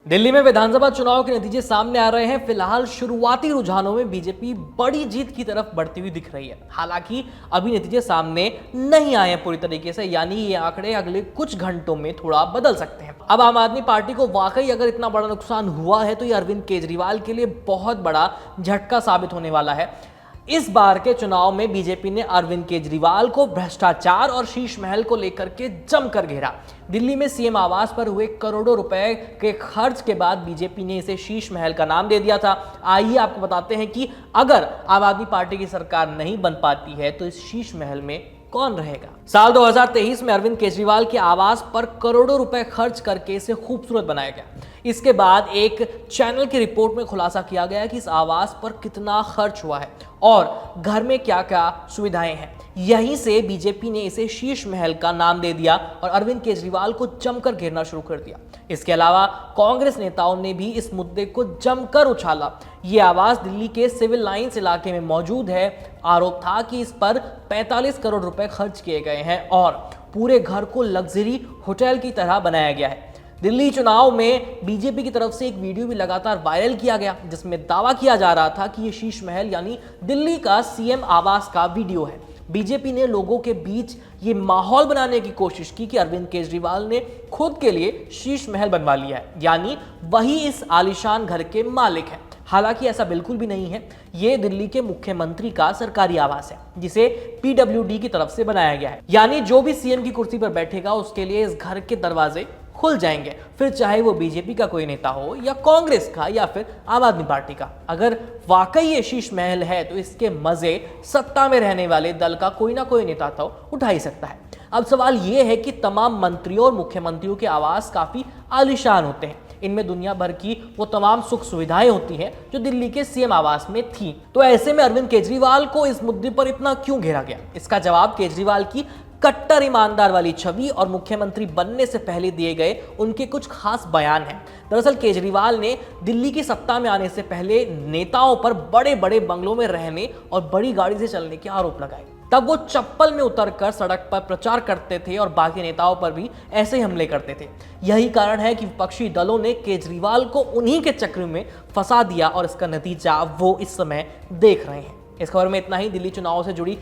दिल्ली में विधानसभा चुनाव के नतीजे सामने आ रहे हैं। फिलहाल शुरुआती रुझानों में बीजेपी बड़ी जीत की तरफ बढ़ती हुई दिख रही है। हालांकि अभी नतीजे सामने नहीं आए हैं पूरी तरीके से, यानी ये आंकड़े अगले कुछ घंटों में थोड़ा बदल सकते हैं। अब आम आदमी पार्टी को वाकई अगर इतना बड़ा नुकसान हुआ है तो ये अरविंद केजरीवाल के लिए बहुत बड़ा झटका साबित होने वाला है। इस बार के चुनाव में बीजेपी ने अरविंद केजरीवाल को भ्रष्टाचार और शीश महल को लेकर के जमकर घेरा। दिल्ली में सीएम आवास पर हुए करोड़ों रुपए के खर्च के बाद बीजेपी ने इसे शीश महल का नाम दे दिया था। आइए आपको बताते हैं कि अगर आम आदमी पार्टी की सरकार नहीं बन पाती है तो इस शीश महल में कौन रहेगा। साल 2023 में अरविंद केजरीवाल के आवास पर करोड़ों रुपए खर्च करके इसे खूबसूरत बनाया गया। इसके बाद एक चैनल की रिपोर्ट में खुलासा किया गया कि इस आवास पर कितना खर्च हुआ है और घर में क्या क्या सुविधाएं हैं। यहीं से बीजेपी ने इसे शीश महल का नाम दे दिया और अरविंद केजरीवाल को जमकर घेरना शुरू कर दिया। इसके अलावा कांग्रेस नेताओं ने भी इस मुद्दे को जमकर उछाला। ये आवास दिल्ली के सिविल लाइंस इलाके में मौजूद है। आरोप था कि इस पर 45 करोड़ रुपए खर्च किए गए हैं और पूरे घर को लग्जरी होटल की तरह बनाया गया है। दिल्ली चुनाव में बीजेपी की तरफ से एक वीडियो भी लगातार वायरल किया गया जिसमें दावा किया जा रहा था कि ये शीश महल यानी दिल्ली का सीएम आवास का वीडियो है। बीजेपी ने लोगों के बीच ये माहौल बनाने की कोशिश की कि अरविंद केजरीवाल ने खुद के लिए शीश महल बनवा लिया है, यानी वही इस आलीशान घर के मालिक हैं। हालांकि ऐसा बिल्कुल भी नहीं है। ये दिल्ली के मुख्यमंत्री का सरकारी आवास है जिसे पीडब्ल्यूडी की तरफ से बनाया गया है, यानी जो भी सीएम की कुर्सी पर बैठेगा उसके लिए इस घर के दरवाजे खुल जाएंगे, फिर चाहे वो बीजेपी का कोई नेता हो या कांग्रेस का या फिर आम आदमी पार्टी का। अगर वाकई ये शीश महल है तो इसके मजे सत्ता में रहने वाले दल का कोई ना कोई नेता तो उठा ही सकता है। अब सवाल ये है कि तमाम मंत्रियों और मुख्यमंत्रियों के आवास काफी आलीशान होते हैं। इनमें दुनिया भर की वो तमाम सुख सुविधाएं होती हैं जो दिल्ली के सीएम आवास में थी। तो ऐसे में अरविंद केजरीवाल को इस मुद्दे पर इतना क्यों घेरा गया? इसका जवाब केजरीवाल की कट्टर ईमानदार वाली छवि और मुख्यमंत्री बनने से पहले दिए गए उनके कुछ खास बयान हैं। दरअसल केजरीवाल ने दिल्ली की सत्ता में आने से पहले नेताओं पर बड़े बड़े बंगलों में रहने और बड़ी गाड़ी से चलने के आरोप लगाए। तब वो चप्पल में उतरकर सड़क पर प्रचार करते थे और बाकी नेताओं पर भी ऐसे ही हमले करते थे। यही कारण है कि विपक्षी दलों ने केजरीवाल को उन्हीं के चक्र में फंसा दिया और इसका नतीजा वो इस समय देख रहे हैं। इस खबर में इतना ही। दिल्ली चुनाव से जुड़ी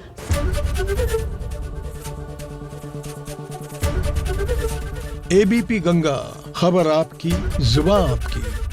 एबीपी गंगा, खबर आपकी, जुबान आपकी।